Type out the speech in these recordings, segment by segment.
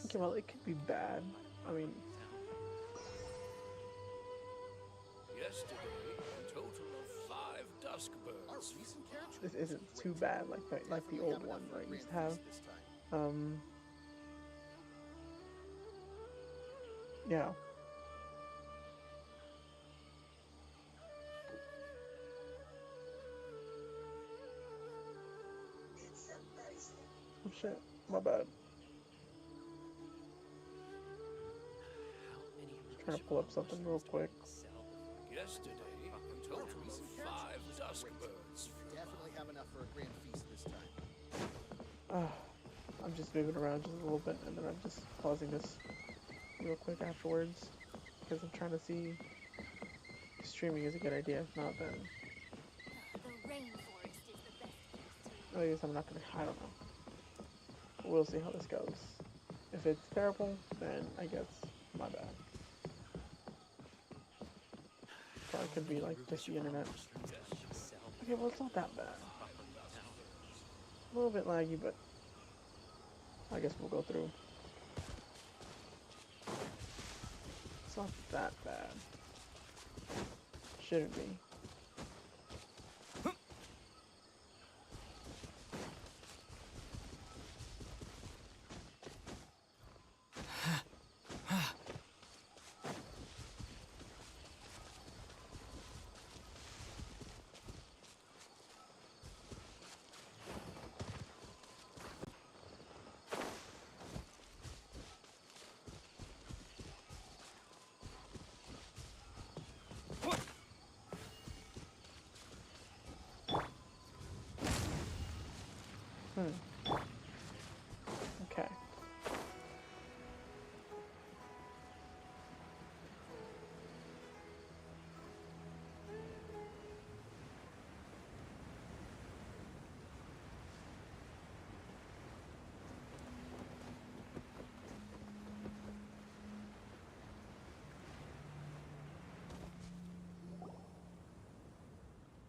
Okay, well, it could be bad. I mean, Yesterday, a total of 5 dusk birds. this isn't too bad like the old one that I used to have. Um, yeah. Oh shit, my bad. Just trying to pull up something real quick. Yesterday, a total of 5 dusk birds. Definitely have enough for a grand feast this time. I'm just moving around just a little bit, and then I'm just pausing this real quick afterwards because I'm trying to see if streaming is a good idea. If not, then The rainforest is the best place to I guess I'm not gonna. I don't know. We'll see how this goes. If it's terrible, then I guess my bad. Probably could be like just the internet. Okay, well it's not that bad. A little bit laggy, but I guess we'll go through. It's not that bad. Shouldn't be. Okay.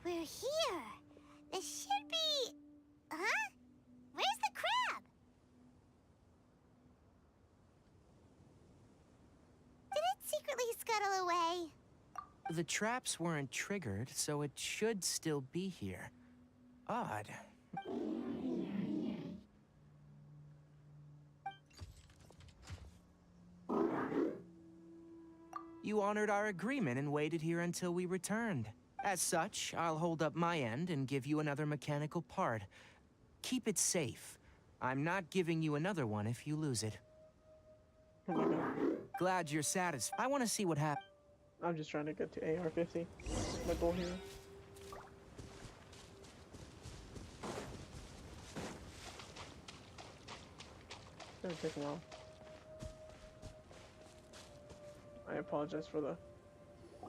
We're here. This should be... Huh? Where's the crab? Did it secretly scuttle away? The traps weren't triggered, so it should still be here. Odd. You honored our agreement and waited here until we returned. As such, I'll hold up my end and give you another mechanical part. Keep it safe. I'm not giving you another one if you lose it. Oh my god. Glad you're satisfied. I want to see what happens. I'm just trying to get to AR-50. That's my goal here. It's gonna take a while. I apologize for the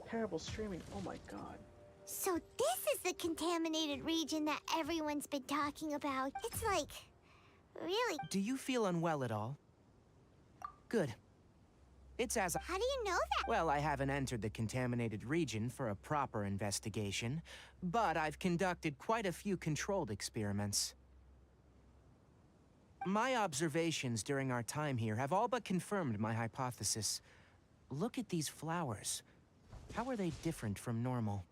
terrible streaming. Oh my god. So this is the contaminated region that everyone's been talking about. It's like... really... Do you feel unwell at all? Good. It's as How do you know that? Well, I haven't entered the contaminated region for a proper investigation, but I've conducted quite a few controlled experiments. My observations during our time here have all but confirmed my hypothesis. Look at these flowers. How are they different from normal?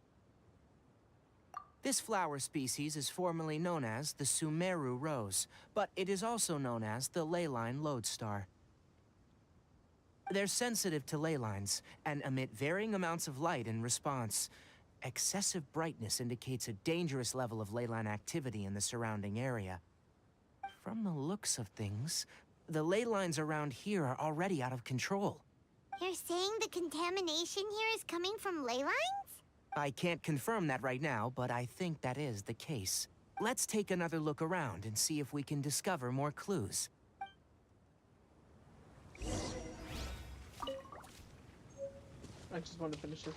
This flower species is formerly known as the Sumeru rose, but it is also known as the leyline lodestar. They're sensitive to ley lines and emit varying amounts of light in response. Excessive brightness indicates a dangerous level of leyline activity in the surrounding area. From the looks of things, the ley lines around here are already out of control. You're saying the contamination here is coming from ley lines? I can't confirm that right now, but I think that is the case. Let's take another look around and see if we can discover more clues. I just want to finish this.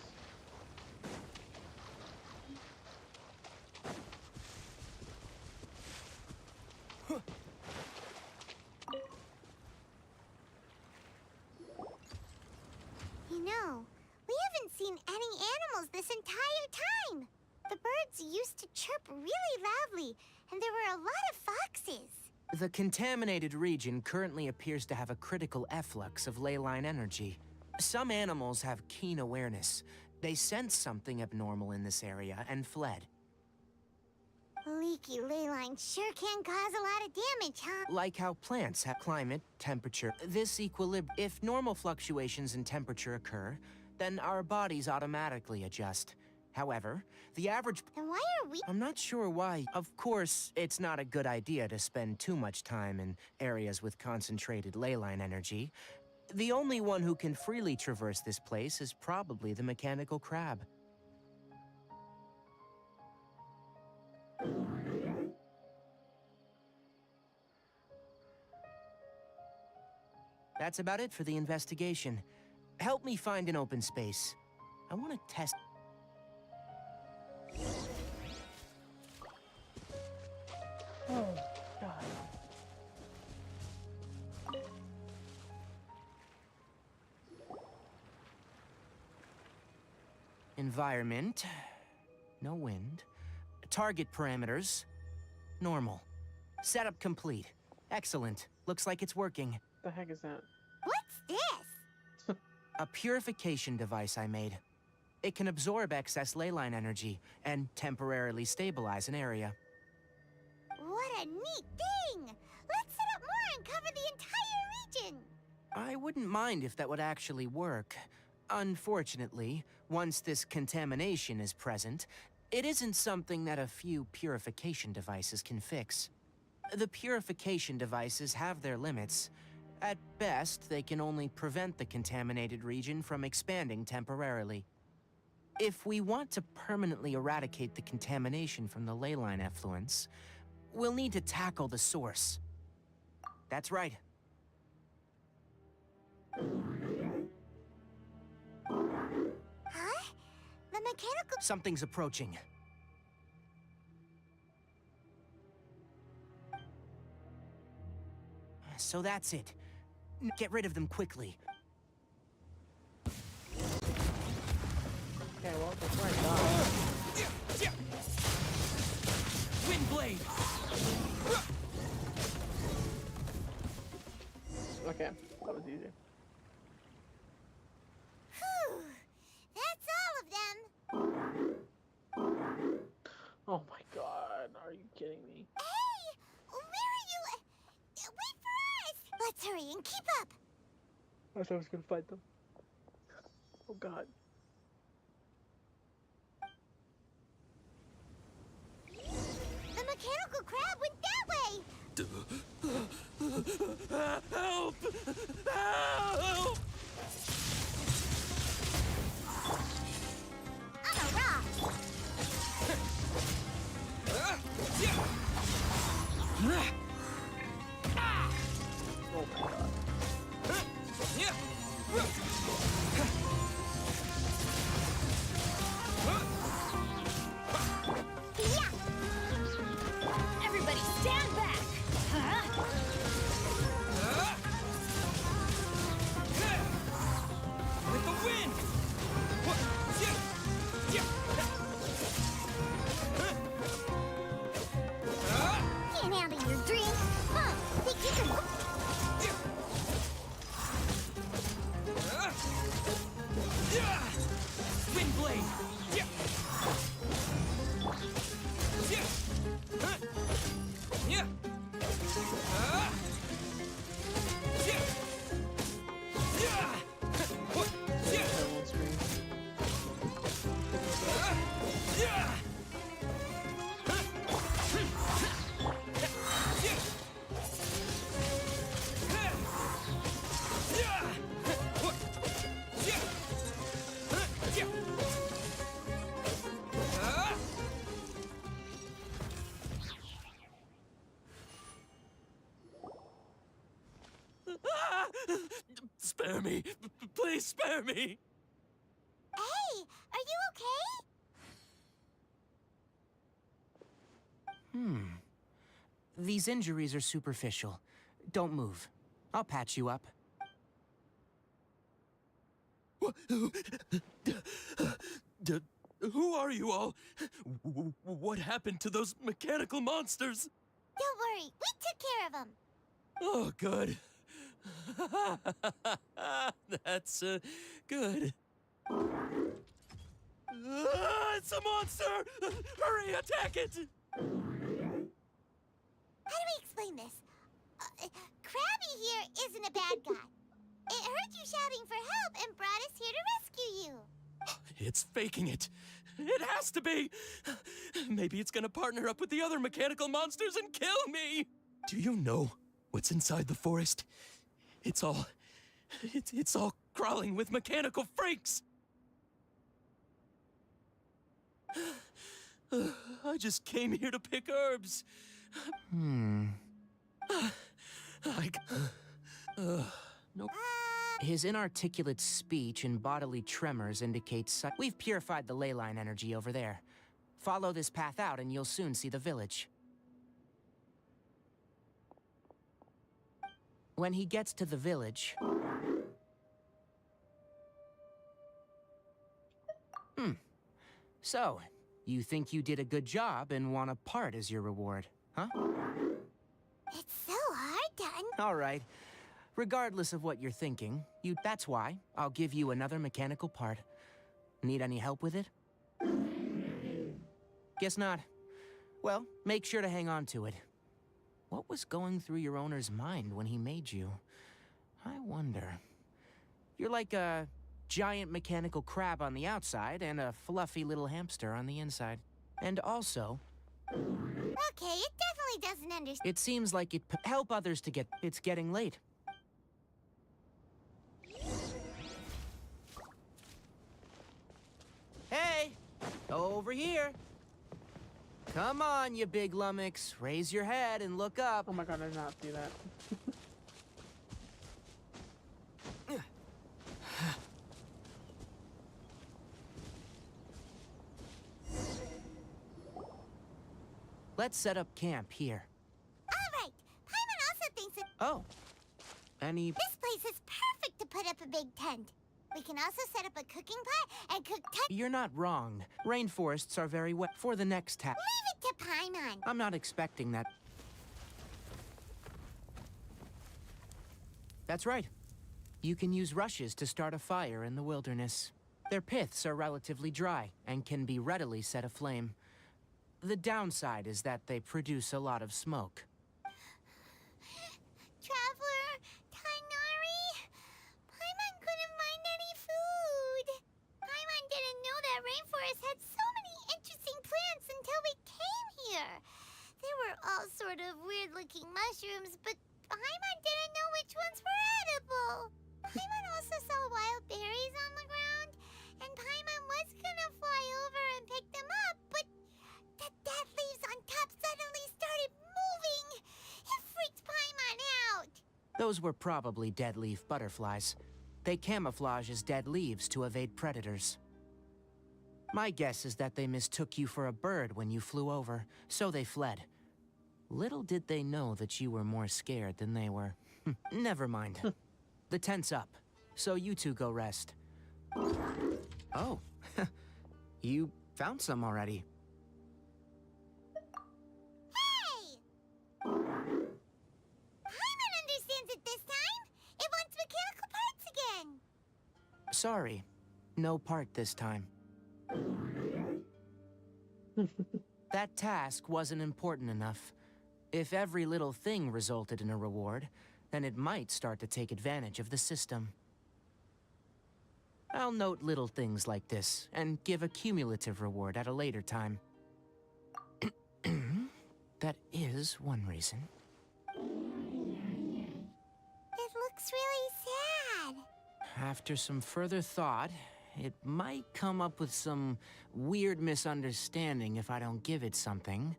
You know, we haven't seen any animals this entire time. The birds used to chirp really loudly, and there were a lot of foxes. The contaminated region currently appears to have a critical efflux of ley line energy. Some animals have keen awareness. They sensed something abnormal in this area and fled. Leaky ley lines sure can cause a lot of damage, huh? Like how plants have climate, temperature, this equilibrium. If normal fluctuations in temperature occur, then our bodies automatically adjust. However, the average... Then why are we... I'm not sure why. Of course, it's not a good idea to spend too much time in areas with concentrated ley line energy. The only one who can freely traverse this place is probably the mechanical crab. That's about it for the investigation. Help me find an open space. I want to test... Oh, God. Environment. No wind. Target parameters. Normal. Setup complete. Excellent. Looks like it's working. The heck is that? What's this? A purification device I made. It can absorb excess ley line energy and temporarily stabilize an area. What a neat thing! Let's set up more and cover the entire region! I wouldn't mind if that would actually work. Unfortunately, once this contamination is present, it isn't something that a few purification devices can fix. The purification devices have their limits. At best, they can only prevent the contaminated region from expanding temporarily. If we want to permanently eradicate the contamination from the ley line effluents, we'll need to tackle the source. That's right. Huh? The mechanical... Something's approaching. So that's it. Get rid of them quickly. Okay, well, that's right. Wind blade! Okay, that was easy. Whew. That's all of them! Oh my God, are you kidding me? Hey! Where are you? Wait for us! Let's hurry and keep up! I thought I was gonna fight them. Oh God. The mechanical crab went that way! Help! Help! I'm a rock! Oh my God. Yeah! Everybody stand back! Huh? With the wind! Can't handle your dream! Huh? Think you can... Wind blade! That one screen. Spare me! Please spare me! Hey! Are you okay? These injuries are superficial. Don't move. I'll patch you up. Who are you all? What happened to those mechanical monsters? Don't worry, we took care of him. Oh, good. That's, good. It's a monster! Hurry, attack it! How do we explain this? Krabby here isn't a bad guy. It heard you shouting for help and brought us here to rescue you. It's faking it. It has to be. Maybe it's gonna partner up with the other mechanical monsters and kill me. Do you know what's inside the forest? It's all crawling with mechanical freaks. I just came here to pick herbs. No. His inarticulate speech and bodily tremors indicate We've purified the ley line energy over there. Follow this path out and you'll soon see the village. When he gets to the village... So, you think you did a good job and want a part as your reward, huh? It's so hard done. All right. Regardless of what you're thinking, that's why I'll give you another mechanical part. Need any help with it? Guess not. Well, make sure to hang on to it. What was going through your owner's mind when he made you? I wonder. You're like a giant mechanical crab on the outside and a fluffy little hamster on the inside. And also... Okay, it definitely doesn't understand. It seems like it help others to get... It's getting late. Hey! Over here! Come on, you big lummox. Raise your head and look up. Oh my god, I did not see that. Let's set up camp here. All right, Paimon also thinks that Oh. Any... this place is perfect to put up a big tent. We can also set up a cooking pot and cook You're not wrong. Rainforests are very wet for the next task. Leave it to Paimon. I'm not expecting that. That's right. You can use rushes to start a fire in the wilderness. Their piths are relatively dry and can be readily set aflame. The downside is that they produce a lot of smoke. Traveler, Tainari, Paimon couldn't find any food. Paimon didn't know that rainforest had so many interesting plants until we came here. There were all sort of weird-looking mushrooms, but Paimon didn't know which ones were edible. Paimon also saw wild berries on the ground, and Paimon was gonna fly over and pick them up, but the dead leaves on top suddenly started moving. It freaked Paimon out. Those were probably dead leaf butterflies. They camouflage as dead leaves to evade predators. My guess is that they mistook you for a bird when you flew over, so they fled. Little did they know that you were more scared than they were. Never mind. The tent's up, so you two go rest. Oh, you found some already. Hey! Paimon understands it this time. It wants mechanical parts again. Sorry, no part this time. That task wasn't important enough. If every little thing resulted in a reward, then it might start to take advantage of the system. I'll note little things like this, and give a cumulative reward at a later time. That is one reason. It looks really sad. After some further thought, it might come up with some weird misunderstanding if I don't give it something.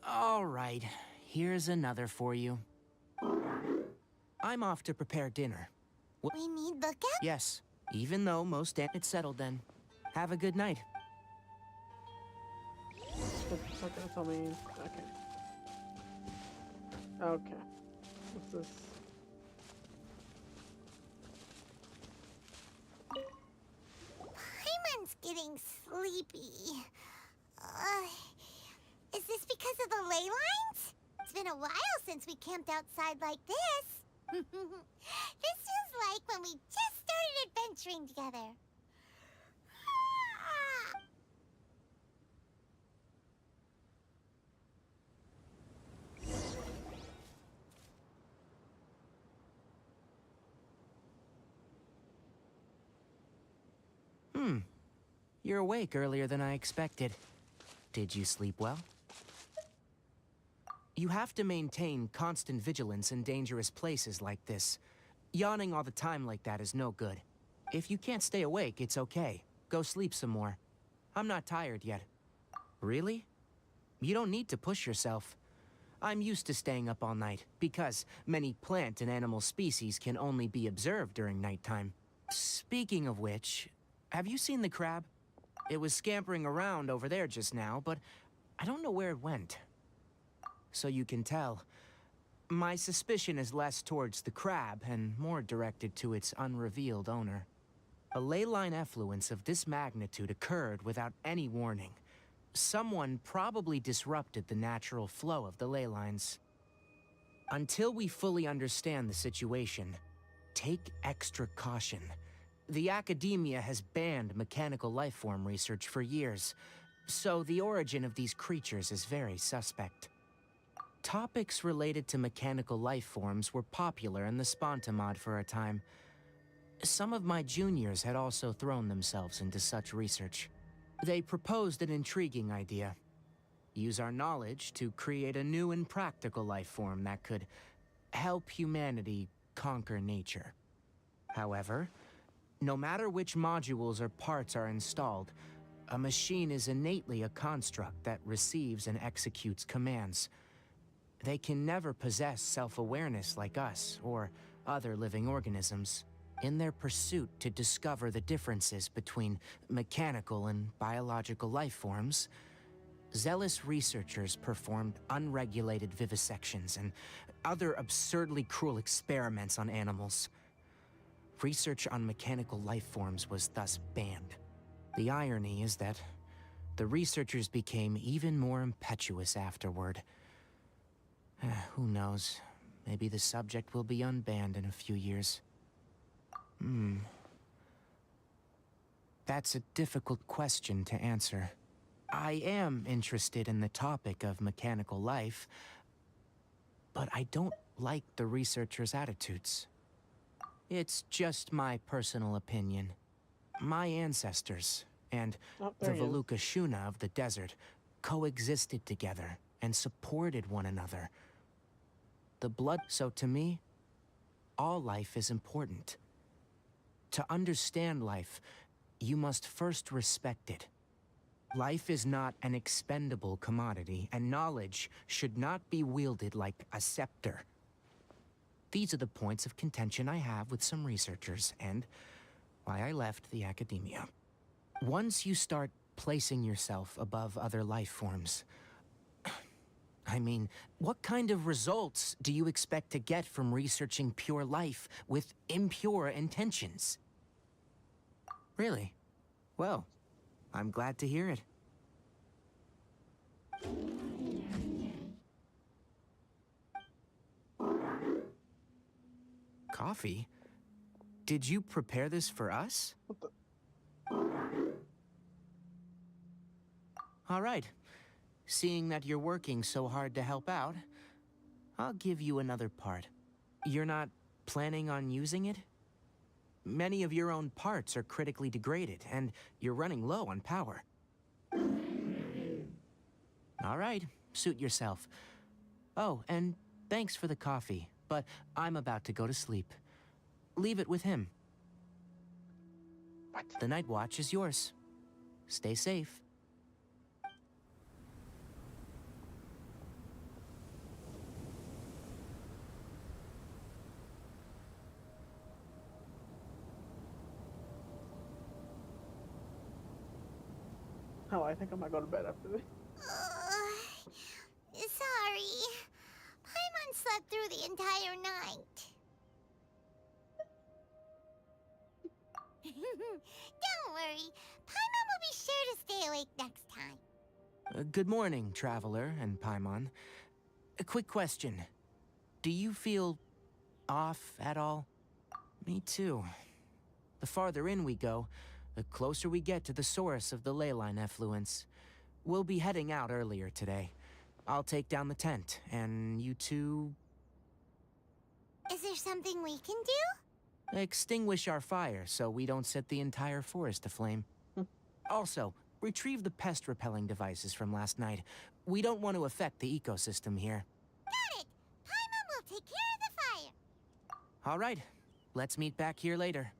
All right, here's another for you. I'm off to prepare dinner. We need lookout? Yes, even though most it's settled then. Have a good night. It's not gonna tell me. Okay. Okay. What's this? Paimon's getting sleepy. Is this because of the ley lines? It's been a while since we camped outside like this. This feels like when we just started adventuring together. You're awake earlier than I expected. Did you sleep well? You have to maintain constant vigilance in dangerous places like this. Yawning all the time like that is no good. If you can't stay awake, it's okay. Go sleep some more. I'm not tired yet. Really? You don't need to push yourself. I'm used to staying up all night, because many plant and animal species can only be observed during nighttime. Speaking of which, have you seen the crab? It was scampering around over there just now, but I don't know where it went. So you can tell, my suspicion is less towards the crab and more directed to its unrevealed owner. A ley line effluence of this magnitude occurred without any warning. Someone probably disrupted the natural flow of the ley lines. Until we fully understand the situation, take extra caution. The academia has banned mechanical lifeform research for years, so the origin of these creatures is very suspect. Topics related to mechanical lifeforms were popular in the Sponta mod for a time. Some of my juniors had also thrown themselves into such research. They proposed an intriguing idea. Use our knowledge to create a new and practical lifeform that could help humanity conquer nature. However, no matter which modules or parts are installed, a machine is innately a construct that receives and executes commands. They can never possess self-awareness like us or other living organisms. In their pursuit to discover the differences between mechanical and biological life forms, zealous researchers performed unregulated vivisections and other absurdly cruel experiments on animals. Research on mechanical life forms was thus banned. The irony is that the researchers became even more impetuous afterward. Who knows? Maybe the subject will be unbanned in a few years. That's a difficult question to answer. I am interested in the topic of mechanical life, but I don't like the researchers' attitudes. It's just my personal opinion. My ancestors and the Veluca Shuna of the desert coexisted together and supported one another. So to me, all life is important. To understand life, you must first respect it. Life is not an expendable commodity, and knowledge should not be wielded like a scepter. These are the points of contention I have with some researchers, and why I left the academia. Once you start placing yourself above other life forms, I mean, what kind of results do you expect to get from researching pure life with impure intentions? Really? Well, I'm glad to hear it. Coffee? Did you prepare this for us? What the? All right. Seeing that you're working so hard to help out, I'll give you another part. You're not planning on using it? Many of your own parts are critically degraded, and you're running low on power. All right, suit yourself. Oh, and thanks for the coffee, but I'm about to go to sleep. Leave it with him. What? The night watch is yours. Stay safe. Oh, I think I might go to bed after this. Sorry. Paimon slept through the entire night. Don't worry. Paimon will be sure to stay awake next time. Good morning, Traveler and Paimon. A quick question. Do you feel off at all? Me too. The farther in we go, the closer we get to the source of the leyline effluence. We'll be heading out earlier today. I'll take down the tent, and you two... Is there something we can do? extinguish our fire so we don't set the entire forest aflame. Also, retrieve the pest-repelling devices from last night. We don't want to affect the ecosystem here. Got it! Paimon will take care of the fire. All right, let's meet back here later.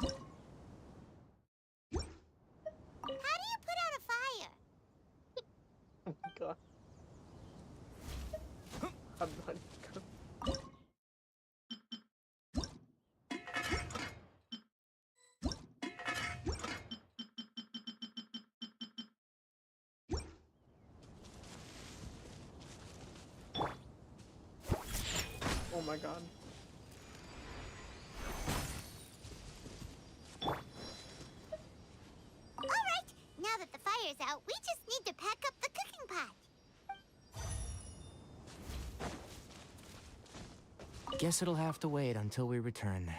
How do you put out a fire? Oh my god. I'm not gonna... Oh my god. All right, now that the fire's out, we just need to pack up the cooking pot. Guess it'll have to wait until we return.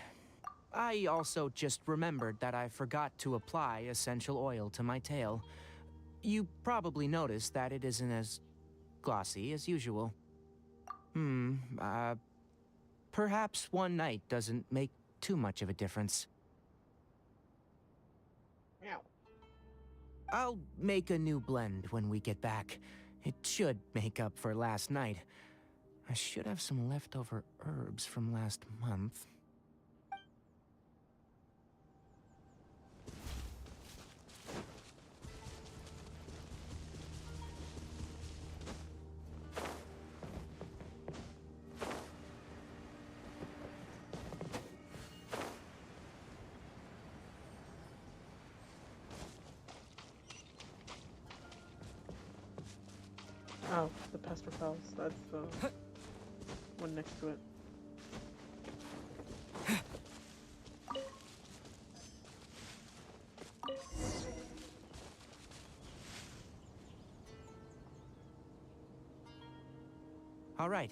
I also just remembered that I forgot to apply essential oil to my tail. You probably noticed that it isn't as glossy as usual. Perhaps one night doesn't make too much of a difference. Meow. I'll make a new blend when we get back. It should make up for last night. I should have some leftover herbs from last month. Oh, the pest repels. That's the one next to it. All right,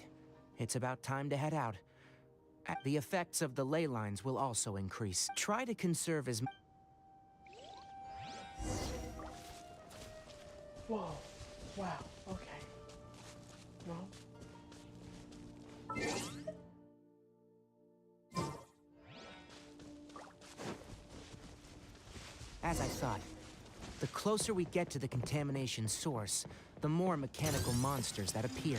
it's about time to head out. The effects of the ley lines will also increase. Try to conserve as... Whoa. Wow. Okay. Well. As I thought, the closer we get to the contamination source, the more mechanical monsters that appear.